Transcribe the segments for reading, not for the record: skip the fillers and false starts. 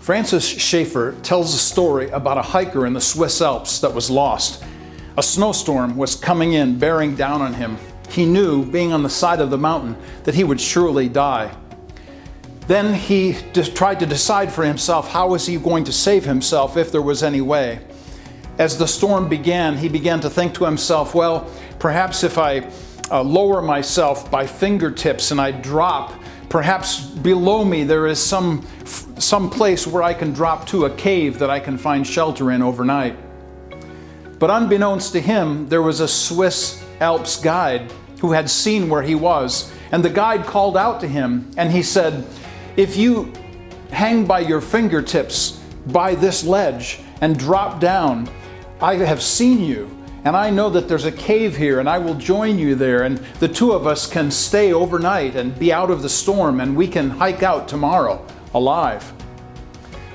Francis Schaeffer tells a story about a hiker in the Swiss Alps that was lost. A snowstorm was coming in, bearing down on him. He knew, being on the side of the mountain, that he would surely die. Then he tried to decide for himself how was he going to save himself if there was any way. As the storm began, he began to think to himself, well, perhaps if I lower myself by fingertips and I drop, perhaps below me there is some place where I can drop to a cave that I can find shelter in overnight. But unbeknownst to him, there was a Swiss Alps guide who had seen where he was, and the guide called out to him and he said, if you hang by your fingertips by this ledge and drop down, I have seen you, and I know that there's a cave here, and I will join you there, and the two of us can stay overnight and be out of the storm, and we can hike out tomorrow alive.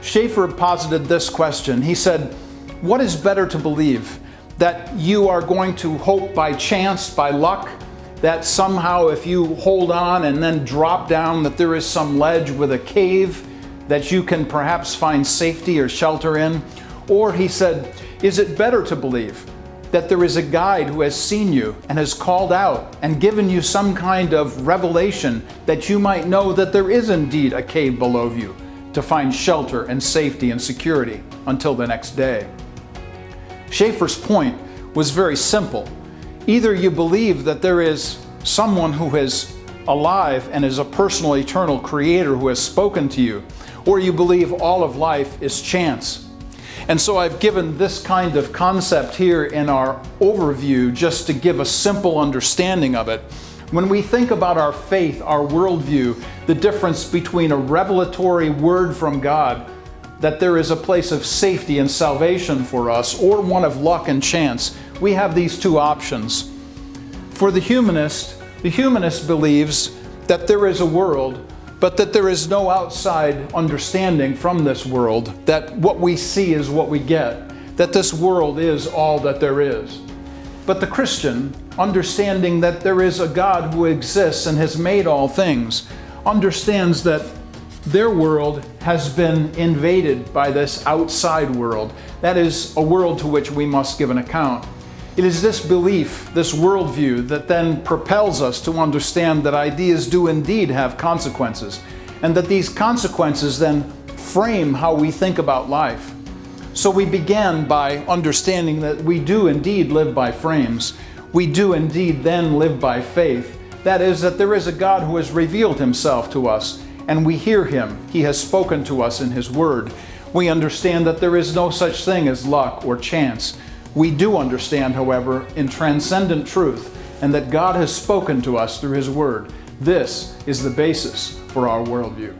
Schaeffer posited this question. He said, what is better to believe? That you are going to hope by chance, by luck, that somehow if you hold on and then drop down, that there is some ledge with a cave that you can perhaps find safety or shelter in? Or he said, is it better to believe that there is a guide who has seen you and has called out and given you some kind of revelation that you might know that there is indeed a cave below you to find shelter and safety and security until the next day? Schaeffer's point was very simple. Either you believe that there is someone who is alive and is a personal, eternal creator who has spoken to you, or you believe all of life is chance. And so I've given this kind of concept here in our overview just to give a simple understanding of it. When we think about our faith, our worldview, the difference between a revelatory word from God, that there is a place of safety and salvation for us, or one of luck and chance, we have these two options. For the humanist believes that there is a world, but that there is no outside understanding from this world, that what we see is what we get, that this world is all that there is. But the Christian, understanding that there is a God who exists and has made all things, understands that their world has been invaded by this outside world. That is a world to which we must give an account. It is this belief, this worldview, that then propels us to understand that ideas do indeed have consequences, and that these consequences then frame how we think about life. So we began by understanding that we do indeed live by frames. We do indeed then live by faith. That is, that there is a God who has revealed himself to us, and we hear him. He has spoken to us in his word. We understand that there is no such thing as luck or chance. We do understand, however, in transcendent truth, and that God has spoken to us through his word. This is the basis for our worldview.